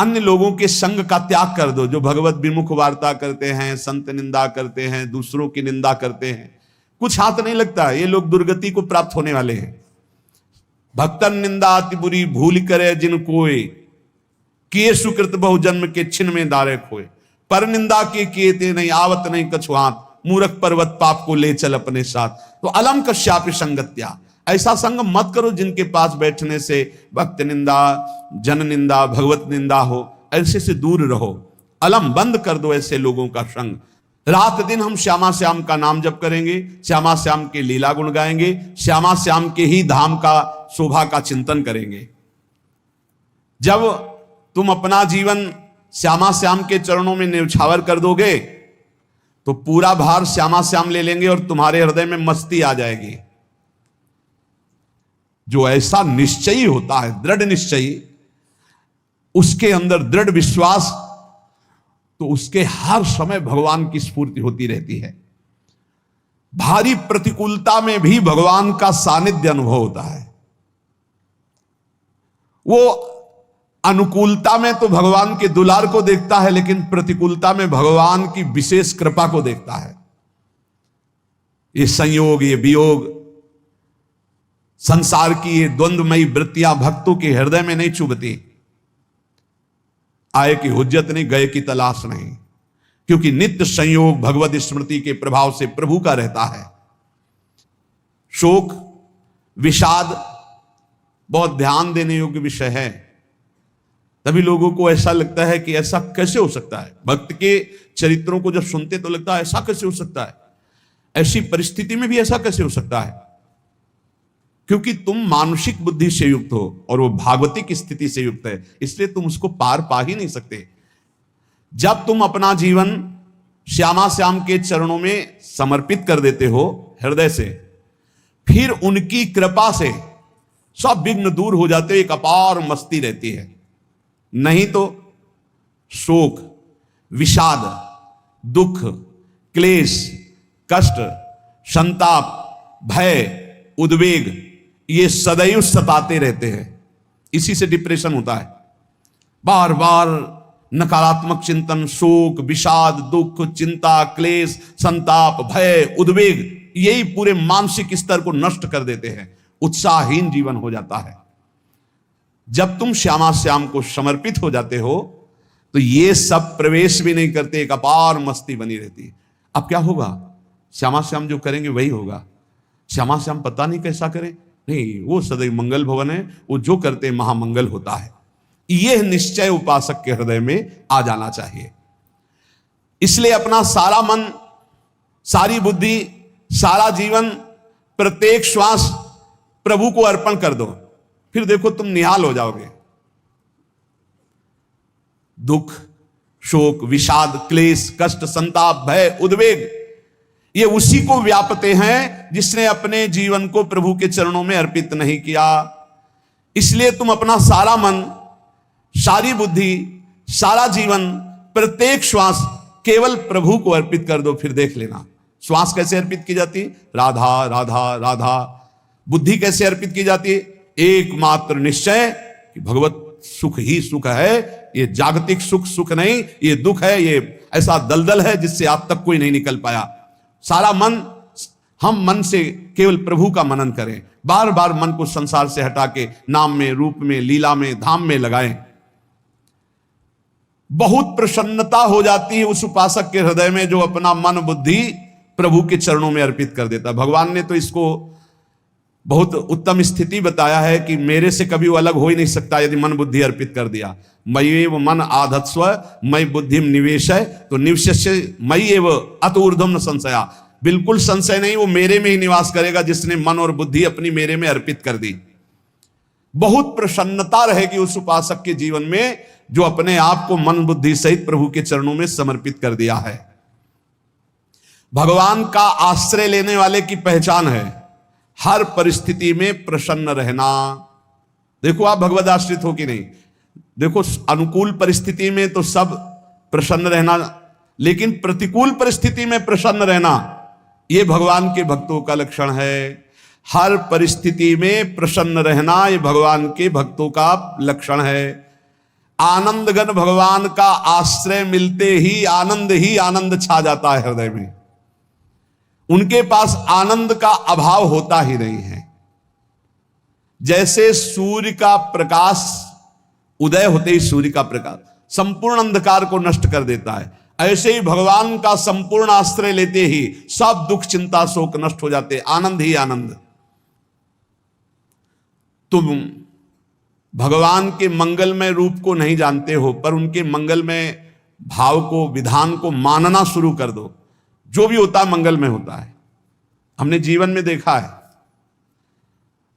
अन्य लोगों के संग का त्याग कर दो, जो भगवत विमुख वार्ता करते हैं, संत निंदा करते हैं, दूसरों की निंदा करते हैं, कुछ हाथ नहीं लगता, ये लोग दुर्गति को प्राप्त होने वाले हैं। भक्तन निंदा अति बुरी भूल करे जिन कोय, किए सुकृत बहु जन्म के छिन में दारे खोए। पर निंदा के किए ते नहीं आवत नहीं कछु हाथ, मूर्ख पर्वत पाप को ले चल अपने साथ। तो अलम कश्यापि संगत्या, ऐसा संग मत करो जिनके पास बैठने से भक्त निंदा, जन निंदा, भगवत निंदा हो, ऐसे से दूर रहो। अलम बंद कर दो ऐसे लोगों का संग। रात दिन हम श्यामा श्याम का नाम जप करेंगे, श्यामा श्याम के लीला गुण गाएंगे, श्यामा श्याम के ही धाम का शोभा का चिंतन करेंगे। जब तुम अपना जीवन श्यामा श्याम के चरणों में न्यौछावर कर दोगे तो पूरा भार श्यामा श्याम ले लेंगे और तुम्हारे हृदय में मस्ती आ जाएगी। जो ऐसा निश्चयी होता है, दृढ़ निश्चयी, उसके अंदर दृढ़ विश्वास, तो उसके हर समय भगवान की स्फूर्ति होती रहती है। भारी प्रतिकूलता में भी भगवान का सानिध्य अनुभव होता है। वो अनुकूलता में तो भगवान के दुलार को देखता है, लेकिन प्रतिकूलता में भगवान की विशेष कृपा को देखता है। ये संयोग, ये वियोग, संसार की ये द्वंद्वमयी वृत्तियां भक्तों के हृदय में नहीं चुभती। आए की हुज्जत नहीं, गए की तलाश नहीं, क्योंकि नित्य संयोग भगवत स्मृति के प्रभाव से प्रभु का रहता है। शोक, विषाद बहुत ध्यान देने योग्य विषय है। तभी लोगों को ऐसा लगता है कि ऐसा कैसे हो सकता है। भक्त के चरित्रों को जब सुनते तो लगता है ऐसा कैसे हो सकता है, ऐसी परिस्थिति में भी ऐसा कैसे हो सकता है। क्योंकि तुम मानसिक बुद्धि से युक्त हो और वो भागवतिक स्थिति से युक्त है, इसलिए तुम उसको पार पा ही नहीं सकते। जब तुम अपना जीवन श्यामा श्याम के चरणों में समर्पित कर देते हो हृदय से, फिर उनकी कृपा से सब विघ्न दूर हो जाते, एक अपार मस्ती रहती है। नहीं तो शोक, विषाद, दुख, क्लेश, कष्ट, संताप, भय, उद्वेग, ये सदैव सताते रहते हैं। इसी से डिप्रेशन होता है। बार बार नकारात्मक चिंतन, शोक, विषाद, दुख, चिंता, क्लेश, संताप, भय, उद्वेग, यही पूरे मानसिक स्तर को नष्ट कर देते हैं। उत्साहहीन जीवन हो जाता है। जब तुम श्यामा श्याम को समर्पित हो जाते हो तो ये सब प्रवेश भी नहीं करते, एक अपार मस्ती बनी रहती है। अब क्या होगा? श्यामा श्याम जो करेंगे वही होगा। श्यामा श्याम पता नहीं कैसा करें, नहीं, वो सदैव मंगल भवन है, वो जो करते महामंगल होता है। यह निश्चय उपासक के हृदय में आ जाना चाहिए। इसलिए अपना सारा मन, सारी बुद्धि, सारा जीवन, प्रत्येक श्वास प्रभु को अर्पण कर दो, फिर देखो तुम निहाल हो जाओगे। दुख, शोक, विषाद, क्लेश, कष्ट, संताप, भय, उद्वेग, ये उसी को व्यापते हैं जिसने अपने जीवन को प्रभु के चरणों में अर्पित नहीं किया। इसलिए तुम अपना सारा मन, सारी बुद्धि, सारा जीवन, प्रत्येक श्वास केवल प्रभु को अर्पित कर दो, फिर देख लेना। श्वास कैसे अर्पित की जाती? राधा राधा राधा। बुद्धि कैसे अर्पित की जाती? एकमात्र निश्चय कि भगवत सुख ही सुख है, ये जागतिक सुख सुख नहीं, ये दुख है, ये ऐसा दलदल है जिससे आज तक कोई नहीं निकल पाया। सारा मन, हम मन से केवल प्रभु का मनन करें, बार बार मन को संसार से हटा के नाम में, रूप में, लीला में, धाम में लगाएं। बहुत प्रसन्नता हो जाती है उस उपासक के हृदय में जो अपना मन बुद्धि प्रभु के चरणों में अर्पित कर देता। भगवान ने तो इसको बहुत उत्तम स्थिति बताया है कि मेरे से कभी वो अलग हो ही नहीं सकता यदि मन बुद्धि अर्पित कर दिया। मयि एव मन आधत्स्व मयि बुद्धिम निवेशय, तो निवेश्य मयि एव अत ऊर्ध्वम न संशया। बिल्कुल संशय नहीं, वो मेरे में ही निवास करेगा जिसने मन और बुद्धि अपनी मेरे में अर्पित कर दी। बहुत प्रसन्नता रहेगी उस उपासक के जीवन में जो अपने आप को मन बुद्धि सहित प्रभु के चरणों में समर्पित कर दिया है। भगवान का आश्रय लेने वाले की पहचान है हर परिस्थिति में प्रसन्न रहना। देखो आप भगवद आश्रित हो कि नहीं, देखो अनुकूल परिस्थिति में तो सब प्रसन्न रहना, लेकिन प्रतिकूल परिस्थिति में प्रसन्न रहना यह भगवान के भक्तों का लक्षण है। हर परिस्थिति में प्रसन्न रहना यह भगवान के भक्तों का लक्षण है। आनंदगन भगवान का आश्रय मिलते ही आनंद छा जाता है हृदय में। उनके पास आनंद का अभाव होता ही नहीं है। जैसे सूर्य का प्रकाश उदय होते ही सूर्य का प्रकाश संपूर्ण अंधकार को नष्ट कर देता है, ऐसे ही भगवान का संपूर्ण आश्रय लेते ही सब दुख चिंता शोक नष्ट हो जाते, आनंद ही आनंद। तुम भगवान के मंगलमय रूप को नहीं जानते हो, पर उनके मंगलमय भाव को, विधान को मानना शुरू कर दो। जो भी होता है मंगलमय होता है। हमने जीवन में देखा है,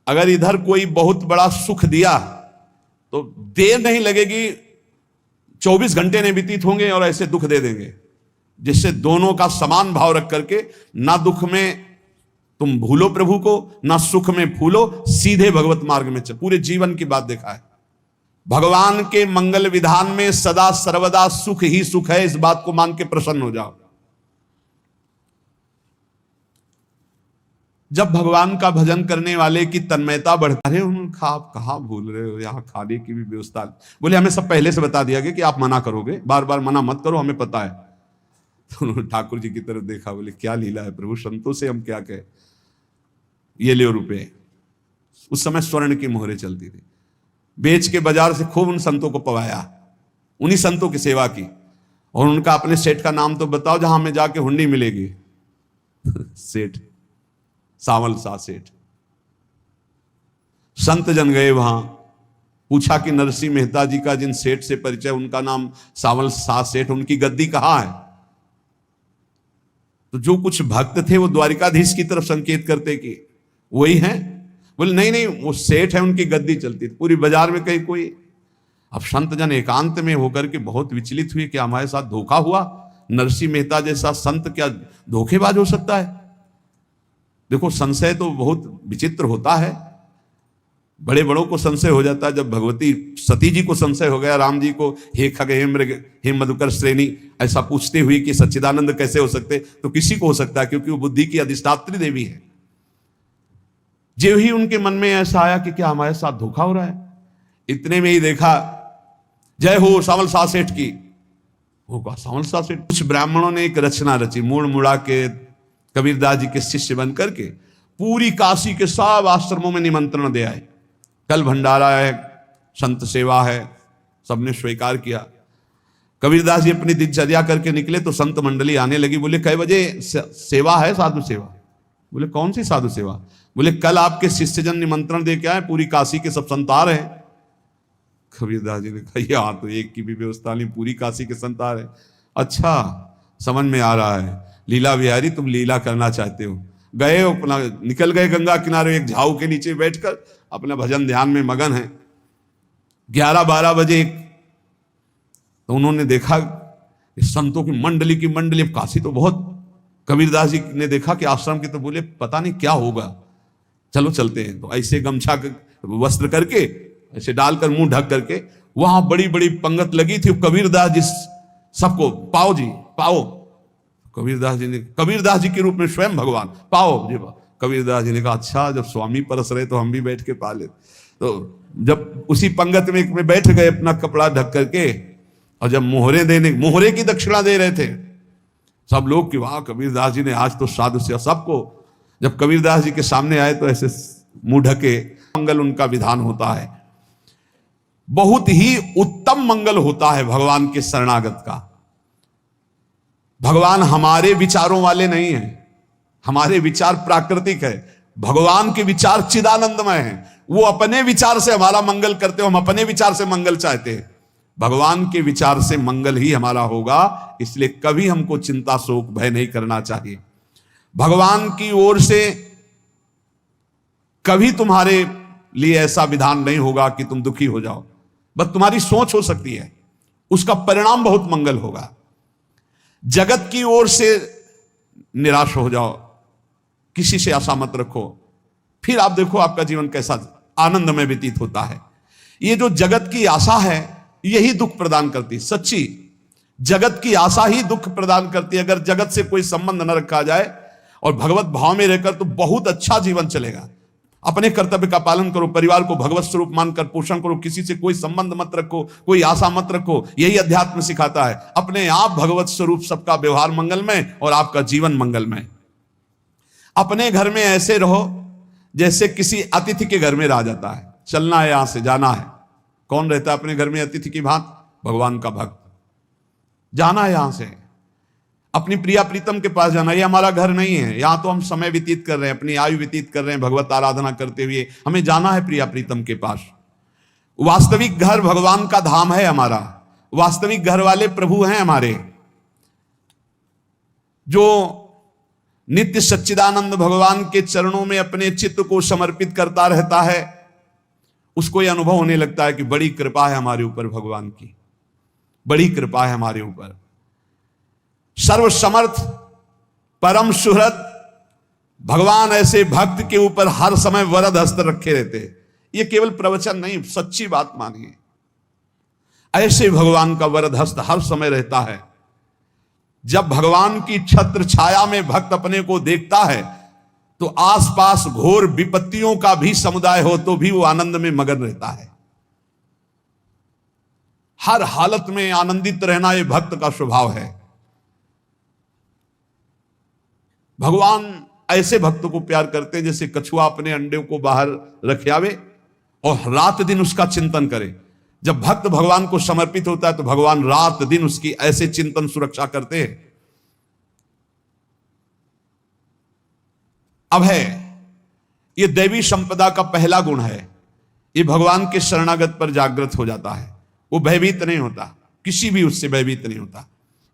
अगर इधर कोई बहुत बड़ा सुख दिया तो देर नहीं लगेगी, 24 घंटे नहीं व्यतीत होंगे और ऐसे दुख दे देंगे, जिससे दोनों का समान भाव रख करके ना दुख में तुम भूलो प्रभु को, ना सुख में फूलो, सीधे भगवत मार्ग में चल। पूरे जीवन की बात देखा है। भगवान के मंगल विधान में सदा सर्वदा सुख ही सुख है, इस बात को मान के प्रसन्न हो जाओ। जब भगवान का भजन करने वाले की तन्मयता बढ़ती, अरे आप कहाँ भूल रहे हो, यहाँ खाने की भी व्यवस्था। बोले हमें सब पहले से बता दिया गया कि आप मना करोगे, बार बार मना मत करो, हमें पता है। तो उन्होंने ठाकुर जी की तरफ देखा, बोले क्या लीला है प्रभु, संतों से हम क्या कहें, ये ले रुपए। उस समय स्वर्ण की मोहरें चलती थी, बेच के बाजार से खूब उन संतों को पवाया, उन्हीं संतों की सेवा की, और उनका अपने सेठ का नाम तो बताओ जहां हमें जाके हुंडी मिलेगी। सेठ सावल सा सेठ। संत जन गए वहां, पूछा कि नरसिंह मेहता जी का जिन सेठ से परिचय, उनका नाम सावल सा सेठ, उनकी गद्दी कहां है? तो जो कुछ भक्त थे वो द्वारिकाधीश की तरफ संकेत करते कि वही हैं। बोले नहीं नहीं, वो सेठ है, उनकी गद्दी चलती थी पूरी बाजार में कहीं कोई। अब संत जन एकांत में होकर के बहुत विचलित हुए कि हमारे साथ धोखा हुआ, नरसिंह मेहता जैसा संत क्या धोखेबाज हो सकता है? देखो संशय तो बहुत विचित्र होता है, बड़े बड़ों को संशय हो जाता है। जब भगवती सती जी को संशय हो गया, राम जी को हे खग हे मृग हे मधुकर श्रेणी ऐसा पूछते हुए कि सच्चिदानंद कैसे हो सकते, तो किसी को हो सकता है, क्योंकि वो बुद्धि की अधिष्ठात्री देवी है। जो ही उनके मन में ऐसा आया कि क्या हमारे साथ धोखा हो रहा है, इतने में ही देखा जय हो सावल सा सेठ की। होगा सावल सा सेठ। कुछ ब्राह्मणों ने एक रचना रची, मुड़ मुड़ा के कबीरदास जी के शिष्य बन करके पूरी काशी के सब आश्रमों में निमंत्रण दे आए। कल भंडारा है, संत सेवा है, सबने स्वीकार किया। कबीरदास जी अपनी दिनचर्या करके निकले तो संत मंडली आने लगी। बोले कै बजे सेवा है? साधु सेवा। बोले कौन सी साधु सेवा? बोले कल आपके शिष्यजन निमंत्रण दे के आए, पूरी काशी के सब संत आ रहे हैं। कबीरदास जी ने कहा यार तो एक की भी व्यवस्था नहीं, पूरी काशी के संत आ रहे हैं। अच्छा समझ में आ रहा है, लीला बिहारी तुम लीला करना चाहते हो। गए अपना निकल गए गंगा किनारे, एक झाऊ के नीचे बैठकर अपना भजन ध्यान में मगन है। 11-12 बजे तो उन्होंने देखा संतों की मंडली, अब काशी तो बहुत। कबीरदास जी ने देखा कि आश्रम की, तो बोले पता नहीं क्या होगा, चलो चलते हैं। तो ऐसे गमछा वस्त्र करके ऐसे डालकर मुंह ढक करके, वहां बड़ी बड़ी पंगत लगी थी। कबीरदास जी सबको पाओ जी पाओ। कबीरदास जी के रूप में स्वयं भगवान पाओ जी। कबीरदास जी ने कहा अच्छा जब स्वामी परस रहे तो हम भी बैठ के पा ले। तो जब उसी पंगत में बैठ गए अपना कपड़ा ढक करके, और जब मोहरे की दक्षिणा दे रहे थे सब लोग कि वाह कबीरदास जी ने आज तो साधु से सबको। जब कबीरदास जी के सामने आए तो ऐसे मुंह ढके, मंगल उनका विधान होता है। बहुत ही उत्तम मंगल होता है भगवान के शरणागत का। भगवान हमारे विचारों वाले नहीं हैं, हमारे विचार प्राकृतिक है, भगवान के विचार चिदानंदमय हैं। वो अपने विचार से हमारा मंगल करते हो, हम अपने विचार से मंगल चाहते हैं। भगवान के विचार से मंगल ही हमारा होगा, इसलिए कभी हमको चिंता शोक भय नहीं करना चाहिए। भगवान की ओर से कभी तुम्हारे लिए ऐसा विधान नहीं होगा कि तुम दुखी हो जाओ, बस तुम्हारी सोच हो सकती है, उसका परिणाम बहुत मंगल होगा। जगत की ओर से निराश हो जाओ, किसी से आशा मत रखो, फिर आप देखो आपका जीवन कैसा आनंद में व्यतीत होता है। ये जो जगत की आशा है यही दुख प्रदान करती, सच्ची जगत की आशा ही दुख प्रदान करती है। अगर जगत से कोई संबंध न रखा जाए और भगवत भाव में रहकर तो बहुत अच्छा जीवन चलेगा। अपने कर्तव्य का पालन करो, परिवार को भगवत स्वरूप मानकर पोषण करो, किसी से कोई संबंध मत रखो, कोई आशा मत रखो। यही अध्यात्म सिखाता है। अपने आप भगवत स्वरूप, सबका व्यवहार मंगलमय और आपका जीवन मंगलमय। अपने घर में ऐसे रहो जैसे किसी अतिथि के घर में रह जाता है। चलना है, यहां से जाना है। कौन रहता है अपने घर में अतिथि की भांति? भगवान का भक्त। जाना है यहां से, अपनी प्रिया प्रीतम के पास जाना। ये हमारा घर नहीं है, यहां तो हम समय व्यतीत कर रहे हैं, अपनी आयु व्यतीत कर रहे हैं भगवत आराधना करते हुए। हमें जाना है प्रिया प्रीतम के पास। वास्तविक घर भगवान का धाम है हमारा। वास्तविक घर वाले प्रभु हैं हमारे। जो नित्य सच्चिदानंद भगवान के चरणों में अपने चित्त को समर्पित करता रहता है, उसको यह अनुभव होने लगता है कि बड़ी कृपा है हमारे ऊपर भगवान की, बड़ी कृपा है हमारे ऊपर। सर्वसमर्थ परम सुहृद भगवान ऐसे भक्त के ऊपर हर समय वरद हस्त रखे रहते। ये केवल प्रवचन नहीं, सच्ची बात मानिए। ऐसे भगवान का वरद हस्त हर समय रहता है। जब भगवान की छत्र छाया में भक्त अपने को देखता है तो आसपास घोर विपत्तियों का भी समुदाय हो तो भी वो आनंद में मगन रहता है। हर हालत में आनंदित रहना ये भक्त का स्वभाव है। भगवान ऐसे भक्तों को प्यार करते हैं जैसे कछुआ अपने अंडे को बाहर रख आवे और रात दिन उसका चिंतन करे। जब भक्त भगवान को समर्पित होता है तो भगवान रात दिन उसकी ऐसे चिंतन सुरक्षा करते हैं। अभय, ये दैवी संपदा का पहला गुण है। ये भगवान के शरणागत पर जागृत हो जाता है। वो भयभीत नहीं होता, किसी भी उससे भयभीत नहीं होता।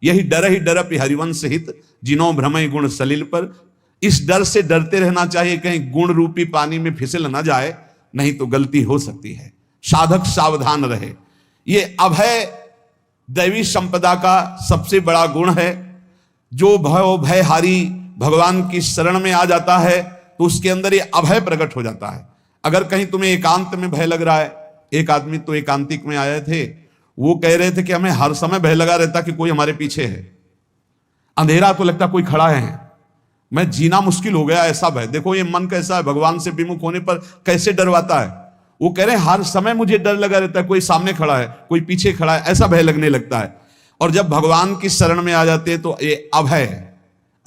यही डर ही डरप हरिवंश हित, जिनो भ्रमय गुण सलिल पर। इस डर से डरते रहना चाहिए कहीं गुण रूपी पानी में फिसल ना जाए, नहीं तो गलती हो सकती है। साधक सावधान रहे। ये अभय दैवी संपदा का सबसे बड़ा गुण है। जो भयहारी भगवान की शरण में आ जाता है तो उसके अंदर ये अभय प्रकट हो जाता है। अगर कहीं तुम्हें एकांत में भय लग रहा है, एक आदमी तो एकांतिक में आए थे, वो कह रहे थे कि हमें हर समय भय लगा रहता कि कोई हमारे पीछे है। अंधेरा तो लगता कोई खड़ा है, मैं जीना मुश्किल हो गया, ऐसा भय। देखो ये मन कैसा है, भगवान से विमुख होने पर कैसे डरवाता है। वो कह रहे हैं हर समय मुझे डर लगा रहता है, कोई सामने खड़ा है, कोई पीछे खड़ा है, ऐसा भय लगने लगता है। और जब भगवान की शरण में आ जाते हैं तो ये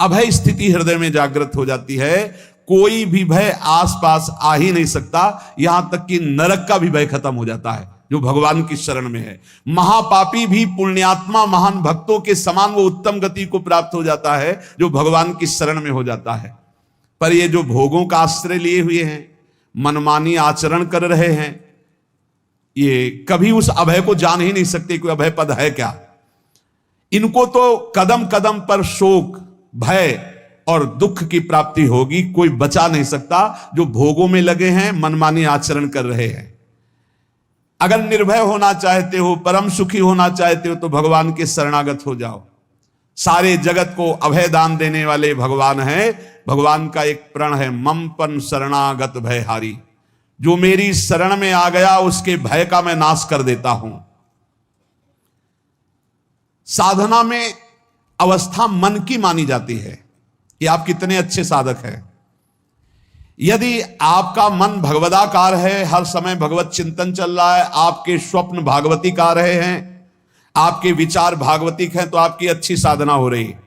अभय स्थिति हृदय में जागृत हो जाती है। कोई भी भय आसपास आ ही नहीं सकता। यहां तक कि नरक का भी भय खत्म हो जाता है जो भगवान की शरण में है। महापापी भी पुण्यात्मा महान भक्तों के समान वो उत्तम गति को प्राप्त हो जाता है जो भगवान की शरण में हो जाता है। पर ये जो भोगों का आश्रय लिए हुए हैं, मनमानी आचरण कर रहे हैं, ये कभी उस अभय को जान ही नहीं सकते कोई अभय पद है क्या। इनको तो कदम कदम पर शोक, भय और दुख की प्राप्ति होगी। कोई बचा नहीं सकता जो भोगों में लगे हैं, मनमानी आचरण कर रहे हैं। अगर निर्भय होना चाहते हो, परम सुखी होना चाहते हो तो भगवान के शरणागत हो जाओ। सारे जगत को अभय दान देने वाले भगवान हैं। भगवान का एक प्रण है, ममपन शरणागत भयहारी। जो मेरी शरण में आ गया उसके भय का मैं नाश कर देता हूं। साधना में अवस्था मन की मानी जाती है कि आप कितने अच्छे साधक हैं। यदि आपका मन भगवदाकार है, हर समय भगवत चिंतन चल रहा है, आपके स्वप्न भागवतीकार रहे हैं, आपके विचार भागवतिक हैं, तो आपकी अच्छी साधना हो रही है।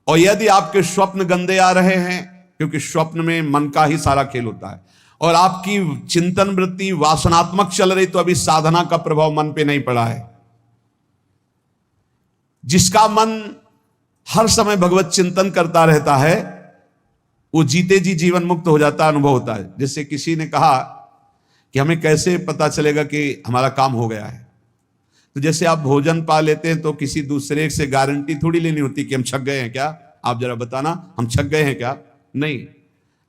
और यदि आपके स्वप्न गंदे आ रहे हैं, क्योंकि स्वप्न में मन का ही सारा खेल होता है, और आपकी चिंतन वृत्ति वासनात्मक चल रही, तो अभी साधना का प्रभाव मन पे नहीं पड़ा है। जिसका मन हर समय भगवत चिंतन करता रहता है वो जीते जी जीवन मुक्त हो जाता, अनुभव होता है। जैसे किसी ने कहा कि हमें कैसे पता चलेगा कि हमारा काम हो गया है। तो जैसे आप भोजन पा लेते हैं तो किसी दूसरे से गारंटी थोड़ी लेनी होती कि हम छक गए हैं क्या, आप जरा बताना हम छक गए हैं क्या। नहीं,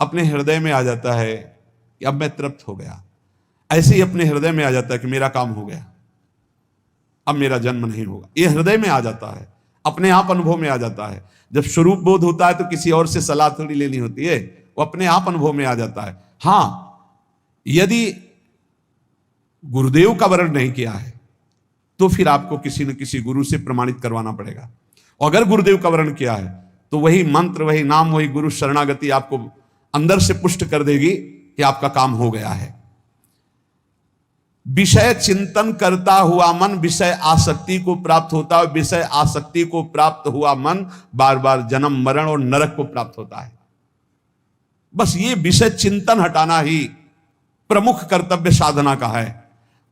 अपने हृदय में आ जाता है कि अब मैं तृप्त हो गया। ऐसे ही अपने हृदय में आ जाता है कि मेरा काम हो गया, अब मेरा जन्म नहीं होगा। ये हृदय में आ जाता है, अपने आप अनुभव में आ जाता है। जब स्वरूप बोध होता है तो किसी और से सलाह थोड़ी लेनी होती है, वो अपने आप अनुभव में आ जाता है। हां, यदि गुरुदेव का वर्ण नहीं किया है तो फिर आपको किसी न किसी गुरु से प्रमाणित करवाना पड़ेगा। और अगर गुरुदेव का वर्ण किया है तो वही मंत्र, वही नाम, वही गुरु शरणागति आपको अंदर से पुष्ट कर देगी कि आपका काम हो गया है। विषय चिंतन करता हुआ मन विषय आसक्ति को प्राप्त होता है, विषय आसक्ति को प्राप्त हुआ मन बार बार जन्म मरण और नरक को प्राप्त होता है। बस ये विषय चिंतन हटाना ही प्रमुख कर्तव्य साधना का है।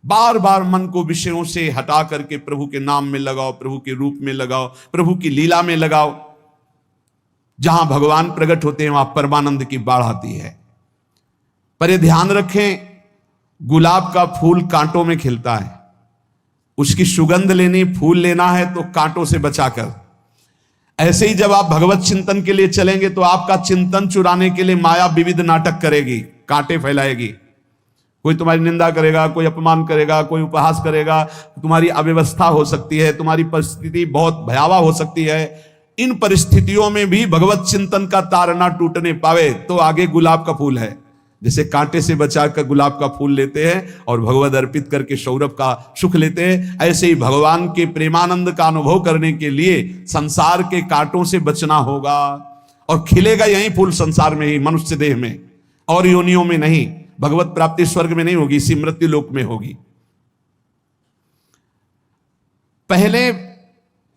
बार बार मन को विषयों से हटा करके प्रभु के नाम में लगाओ, प्रभु के रूप में लगाओ, प्रभु की लीला में लगाओ। जहां भगवान प्रकट होते हैं वहां परमानंद की बाढ़ आती है। पर ये ध्यान रखें, गुलाब का फूल कांटों में खिलता है, उसकी सुगंध लेनी, फूल लेना है तो कांटों से बचाकर। ऐसे ही जब आप भगवत चिंतन के लिए चलेंगे तो आपका चिंतन चुराने के लिए माया विविध नाटक करेगी, कांटे फैलाएगी। कोई तुम्हारी निंदा करेगा, कोई अपमान करेगा, कोई उपहास करेगा, तुम्हारी अव्यवस्था हो सकती है, तुम्हारी परिस्थिति बहुत भयावह हो सकती है। इन परिस्थितियों में भी भगवत चिंतन का तार ना टूटने पावे तो आगे गुलाब का फूल है। जैसे कांटे से बचाकर गुलाब का फूल लेते हैं और भगवत अर्पित करके सौरभ का सुख लेते हैं, ऐसे ही भगवान के प्रेमानंद का अनुभव करने के लिए संसार के कांटों से बचना होगा। और खिलेगा यही फूल संसार में ही, मनुष्य देह में, और योनियों में नहीं। भगवत प्राप्ति स्वर्ग में नहीं होगी, इसी मृत्यु लोक में होगी। पहले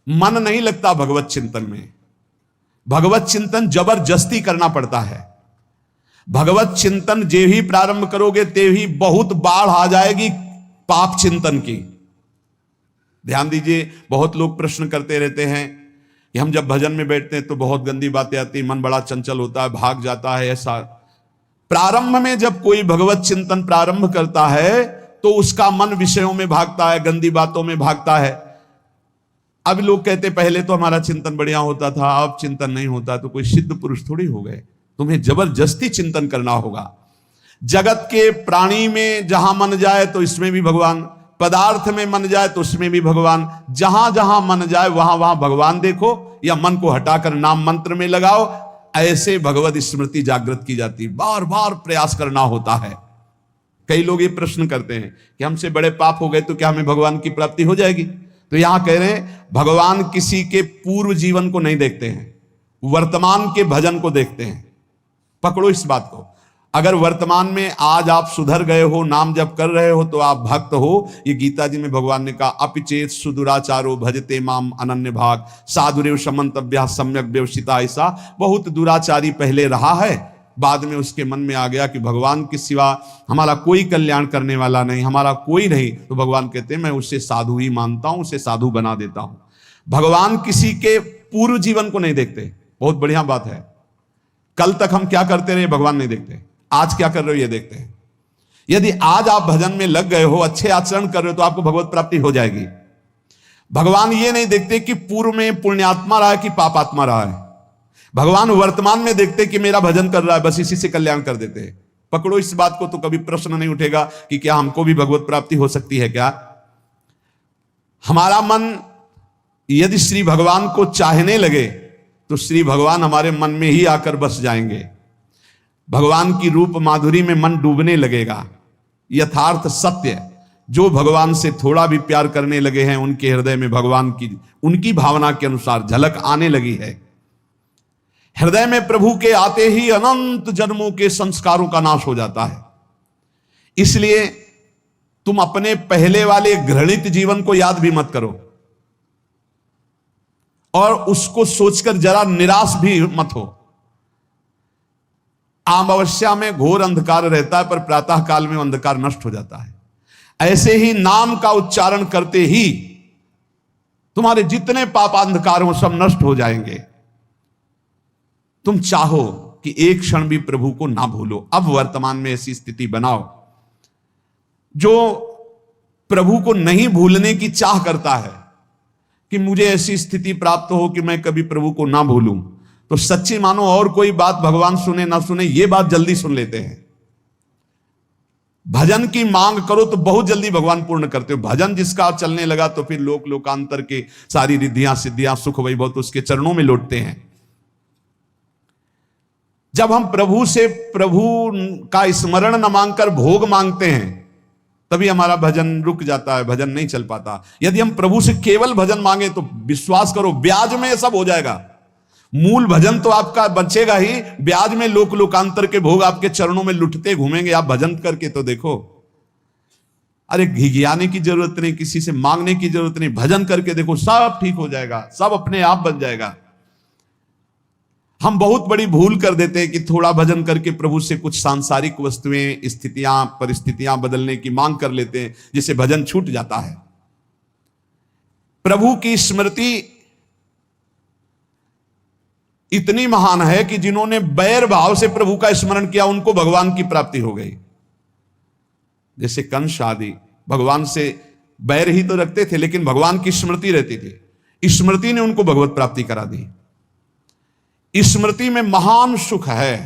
मन नहीं लगता भगवत चिंतन में, भगवत चिंतन जबरदस्ती करना पड़ता है। भगवत चिंतन जे ही प्रारंभ करोगे ते ही बहुत बाढ़ आ जाएगी पाप चिंतन की। ध्यान दीजिए, बहुत लोग प्रश्न करते रहते हैं कि हम जब भजन में बैठते हैं तो बहुत गंदी बातें आती, मन बड़ा चंचल होता है, भाग जाता है। ऐसा प्रारंभ में जब कोई भगवत चिंतन प्रारंभ करता है तो उसका मन विषयों में भागता है, गंदी बातों में भागता है। अब लोग कहते पहले तो हमारा चिंतन बढ़िया होता था, अब चिंतन नहीं होता। तो कोई सिद्ध पुरुष थोड़ी हो गए, तुम्हें जबरदस्ती चिंतन करना होगा। जगत के प्राणी में जहां मन जाए तो इसमें भी भगवान, पदार्थ में मन जाए तो उसमें भी भगवान, जहां जहां मन जाए वहां वहां भगवान देखो, या मन को हटाकर नाम मंत्र में लगाओ। ऐसे भगवत स्मृति जागृत की जाती, बार बार प्रयास करना होता है। कई लोग ये प्रश्न करते हैं कि हमसे बड़े पाप हो गए तो क्या हमें भगवान की प्राप्ति हो जाएगी? तो यहां कह रहे हैं भगवान किसी के पूर्व जीवन को नहीं देखते हैं, वर्तमान के भजन को देखते हैं। पकड़ो इस बात को। अगर वर्तमान में आज आप सुधर गए हो, नाम जप कर रहे हो, तो आप भक्त हो। ये गीता जी में भगवान ने कहा, अपिचेत सुदुराचारो भजते माम अनन्य भाग साधुरेव समन्तव्या सम्यक व्यवसिता। ऐसा बहुत दुराचारी पहले रहा है, बाद में उसके मन में आ गया कि भगवान के सिवा हमारा कोई कल्याण करने वाला नहीं, हमारा कोई नहीं। तो भगवान कहते हैं मैं उसे साधु ही मानता हूं, उसे साधु बना देता हूं। भगवान किसी के पूर्व जीवन को नहीं देखते, बहुत बढ़िया बात है। कल तक हम क्या करते रहे भगवान नहीं देखते, आज क्या कर रहे हो ये देखते हैं। यदि आज आप भजन में लग गए हो, अच्छे आचरण कर रहे हो, तो आपको भगवत प्राप्ति हो जाएगी। भगवान ये नहीं देखते कि पूर्व में पुण्यात्मा रहा है कि पापात्मा रहा है। भगवान वर्तमान में देखते कि मेरा भजन कर रहा है, बस इसी से कल्याण कर देते हैं। पकड़ो इस बात को, तो कभी प्रश्न नहीं उठेगा कि क्या हमको भी भगवत प्राप्ति हो सकती है क्या। हमारा मन यदि श्री भगवान को चाहने लगे तो श्री भगवान हमारे मन में ही आकर बस जाएंगे। भगवान की रूप माधुरी में मन डूबने लगेगा। यथार्थ सत्य, जो भगवान से थोड़ा भी प्यार करने लगे हैं उनके हृदय में भगवान की, उनकी भावना के अनुसार झलक आने लगी है। हृदय में प्रभु के आते ही अनंत जन्मों के संस्कारों का नाश हो जाता है। इसलिए तुम अपने पहले वाले घृणित जीवन को याद भी मत करो और उसको सोचकर जरा निराश भी मत हो। अमावस्या में घोर अंधकार रहता है, पर प्रातः काल में अंधकार नष्ट हो जाता है। ऐसे ही नाम का उच्चारण करते ही तुम्हारे जितने पाप अंधकार हो सब नष्ट हो जाएंगे। तुम चाहो कि एक क्षण भी प्रभु को ना भूलो। अब वर्तमान में ऐसी स्थिति बनाओ। जो प्रभु को नहीं भूलने की चाह करता है कि मुझे ऐसी स्थिति प्राप्त हो कि मैं कभी प्रभु को ना भूलूं, तो सच्ची मानो और कोई बात भगवान सुने ना सुने, ये बात जल्दी सुन लेते हैं। भजन की मांग करो तो बहुत जल्दी भगवान पूर्ण करते हो। भजन जिसका चलने लगा तो फिर लोक लोकांतर के सारी रिद्धियां सिद्धियां सुख वैभव तो उसके चरणों में लौटते हैं। जब हम प्रभु से प्रभु का स्मरण न मांगकर भोग मांगते हैं तभी हमारा भजन रुक जाता है, भजन नहीं चल पाता। यदि हम प्रभु से केवल भजन मांगे तो विश्वास करो ब्याज में सब हो जाएगा। मूल भजन तो आपका बचेगा ही, ब्याज में लोक लोकांतर के भोग आपके चरणों में लुटते घूमेंगे। आप भजन करके तो देखो। अरे घिघियाने की जरूरत नहीं, किसी से मांगने की जरूरत नहीं, भजन करके देखो, सब ठीक हो जाएगा, सब अपने आप बन जाएगा। हम बहुत बड़ी भूल कर देते हैं कि थोड़ा भजन करके प्रभु से कुछ सांसारिक वस्तुएं, स्थितियां, परिस्थितियां बदलने की मांग कर लेते हैं, जिससे भजन छूट जाता है। प्रभु की स्मृति इतनी महान है कि जिन्होंने बैर भाव से प्रभु का स्मरण किया उनको भगवान की प्राप्ति हो गई। जैसे कंस आदि भगवान से बैर ही तो रखते थे, लेकिन भगवान की स्मृति रहती थी, स्मृति ने उनको भगवत प्राप्ति करा दी। स्मृति में महान सुख है,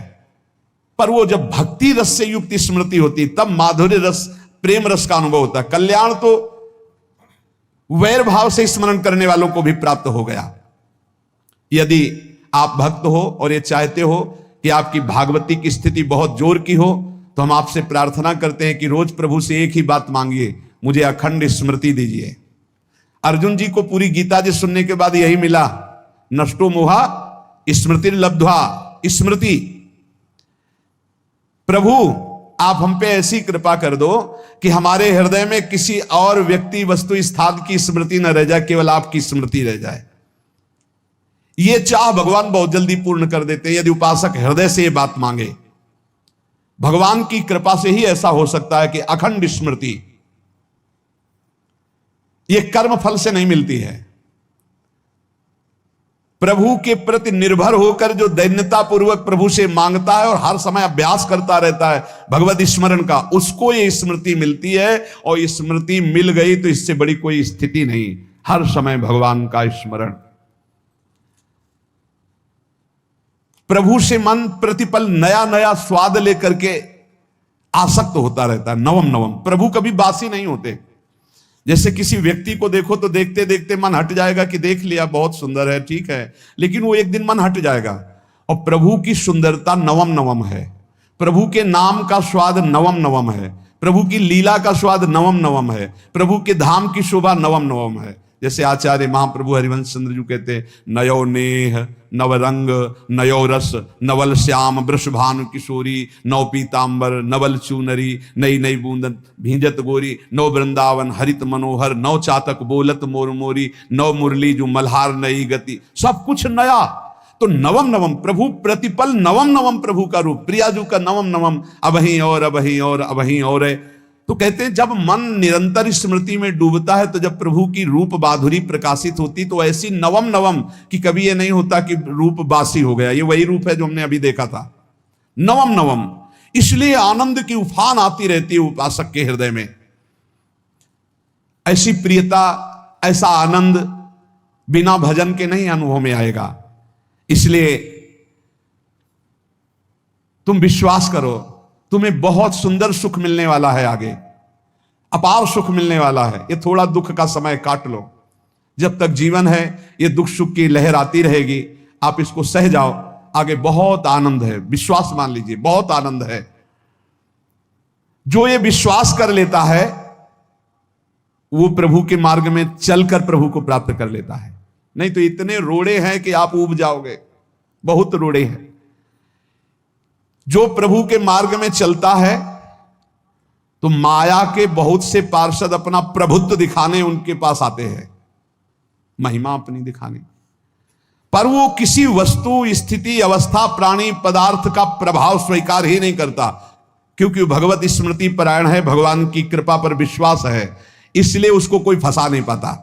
पर वो जब भक्ति रस से युक्त स्मृति होती तब माधुर्य रस, प्रेम रस का अनुभव होता है। कल्याण तो वैर भाव से स्मरण करने वालों को भी प्राप्त हो गया। यदि आप भक्त हो और ये चाहते हो कि आपकी भागवती की स्थिति बहुत जोर की हो, तो हम आपसे प्रार्थना करते हैं कि रोज प्रभु से एक ही बात मांगिए, मुझे अखंड स्मृति दीजिए। अर्जुन जी को पूरी गीता जी सुनने के बाद यही मिला, नष्टो मोहा स्मृति लब्ध्वा। स्मृति, प्रभु आप हम पे ऐसी कृपा कर दो कि हमारे हृदय में किसी और व्यक्ति, वस्तु, स्थान की स्मृति न रह जाए, केवल आपकी स्मृति रह जाए। ये चाह भगवान बहुत जल्दी पूर्ण कर देते हैं, यदि उपासक हृदय से ये बात मांगे। भगवान की कृपा से ही ऐसा हो सकता है कि अखंड स्मृति, ये कर्म फल से नहीं मिलती है। प्रभु के प्रति निर्भर होकर जो दैन्यता पूर्वक प्रभु से मांगता है और हर समय अभ्यास करता रहता है भगवत स्मरण का, उसको ये स्मृति मिलती है। और स्मृति मिल गई तो इससे बड़ी कोई स्थिति नहीं, हर समय भगवान का स्मरण। प्रभु से मन प्रतिपल नया नया स्वाद लेकर के आसक्त होता रहता है, नवम नवम। प्रभु कभी बासी नहीं होते। जैसे किसी व्यक्ति को देखो तो देखते देखते मन हट जाएगा कि देख लिया, बहुत सुंदर है, ठीक है, लेकिन वो एक दिन मन हट जाएगा। और प्रभु की सुंदरता नवम नवम है, प्रभु के नाम का स्वाद नवम नवम है, प्रभु की लीला का स्वाद नवम नवम है, प्रभु के धाम की शोभा नवम नवम है। जैसे आचार्य महाप्रभु हरिवंश चंद्र जी कहते, नयो नेह नव रंग नयो रस, नवल श्याम वृषभानु किशोरी, नव पीतांबर नवल चूनरी, नई नई बूंदन भींजत गोरी, नव वृंदावन हरित मनोहर, नव चातक बोलत मोर मोरी, नव मुरली जो मल्हार नई गति, सब कुछ नया। तो नवम नवम प्रभु, प्रतिपल नवम नवम प्रभु का रूप, प्रियाजू का नवम नवम, अबहीं और अबहीं और अबहीं और है। तो कहते हैं जब मन निरंतर स्मृति में डूबता है, तो जब प्रभु की रूप माधुरी प्रकाशित होती, तो ऐसी नवम नवम कि कभी ये नहीं होता कि रूप बासी हो गया। ये वही रूप है जो हमने अभी देखा था, नवम नवम। इसलिए आनंद की उफान आती रहती है उपासक के हृदय में। ऐसी प्रियता, ऐसा आनंद बिना भजन के नहीं अनुभव में आएगा। इसलिए तुम विश्वास करो, तुम्हें बहुत सुंदर सुख मिलने वाला है, आगे अपार सुख मिलने वाला है। ये थोड़ा दुख का समय काट लो, जब तक जीवन है ये दुख सुख की लहर आती रहेगी, आप इसको सह जाओ, आगे बहुत आनंद है। विश्वास मान लीजिए, बहुत आनंद है। जो ये विश्वास कर लेता है वो प्रभु के मार्ग में चलकर प्रभु को प्राप्त कर लेता है। नहीं तो इतने रोड़े हैं कि आप ऊब जाओगे, बहुत रोड़े हैं। जो प्रभु के मार्ग में चलता है तो माया के बहुत से पार्षद अपना प्रभुत्व दिखाने उनके पास आते हैं, महिमा अपनी दिखाने, पर वो किसी वस्तु, स्थिति, अवस्था, प्राणी, पदार्थ का प्रभाव स्वीकार ही नहीं करता, क्योंकि भगवत स्मृति परायण है, भगवान की कृपा पर विश्वास है, इसलिए उसको कोई फंसा नहीं पाता।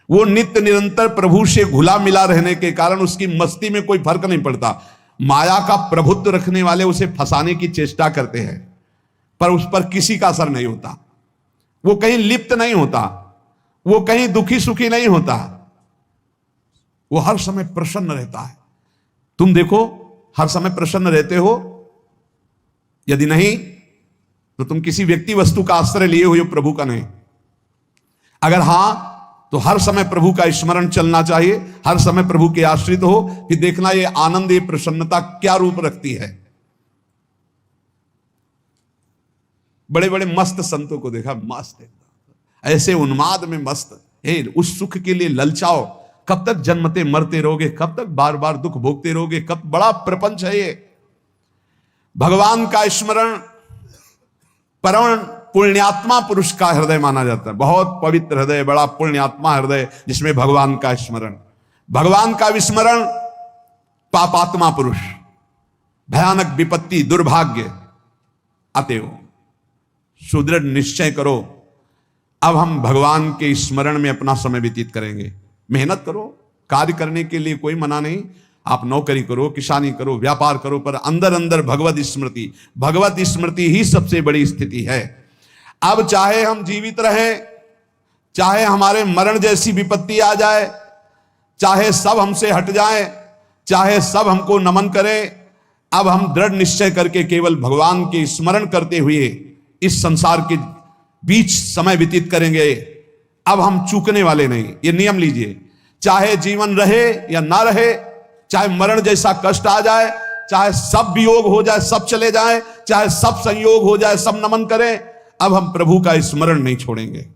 वो नित्य निरंतर प्रभु से घुला मिला रहने के कारण उसकी मस्ती में कोई फर्क नहीं पड़ता। माया का प्रभुत्व रखने वाले उसे फंसाने की चेष्टा करते हैं, पर उस पर किसी का असर नहीं होता। वो कहीं लिप्त नहीं होता, वो कहीं दुखी सुखी नहीं होता, वो हर समय प्रसन्न रहता है। तुम देखो, हर समय प्रसन्न रहते हो? यदि नहीं तो तुम किसी व्यक्ति वस्तु का आश्रय लिए हुए हो, प्रभु का नहीं। अगर हां तो हर समय प्रभु का स्मरण चलना चाहिए, हर समय प्रभु के आश्रित हो, कि देखना ये आनंद, ये प्रसन्नता क्या रूप रखती है। बड़े बड़े मस्त संतों को देखा, मस्त ऐसे उन्माद में मस्त है, उस सुख के लिए ललचाओ, कब तक जन्मते मरते रहोगे, कब तक बार बार दुख भोगते रहोगे, कब, बड़ा प्रपंच है ये। भगवान का स्मरण परम पुण्यात्मा पुरुष का हृदय माना जाता है, बहुत पवित्र हृदय, बड़ा पुण्यात्मा हृदय जिसमें भगवान का स्मरण। भगवान का विस्मरण पापात्मा पुरुष, भयानक विपत्ति दुर्भाग्य। अतएव सुदृढ़ निश्चय करो, अब हम भगवान के स्मरण में अपना समय व्यतीत करेंगे। मेहनत करो, कार्य करने के लिए कोई मना नहीं, आप नौकरी करो, किसानी करो, व्यापार करो, पर अंदर अंदर भगवत स्मृति, भगवत स्मृति ही सबसे बड़ी स्थिति है। अब चाहे हम जीवित रहें, चाहे हमारे मरण जैसी विपत्ति आ जाए, चाहे सब हमसे हट जाए, चाहे सब हमको नमन करें, अब हम दृढ़ निश्चय करके केवल भगवान के स्मरण करते हुए इस संसार के बीच समय व्यतीत करेंगे। अब हम चूकने वाले नहीं, ये नियम लीजिए। चाहे जीवन रहे या ना रहे, चाहे मरण जैसा कष्ट आ जाए, चाहे सब वियोग हो जाए, सब चले जाए, चाहे सब संयोग हो जाए, सब नमन करें, अब हम प्रभु का स्मरण नहीं छोड़ेंगे।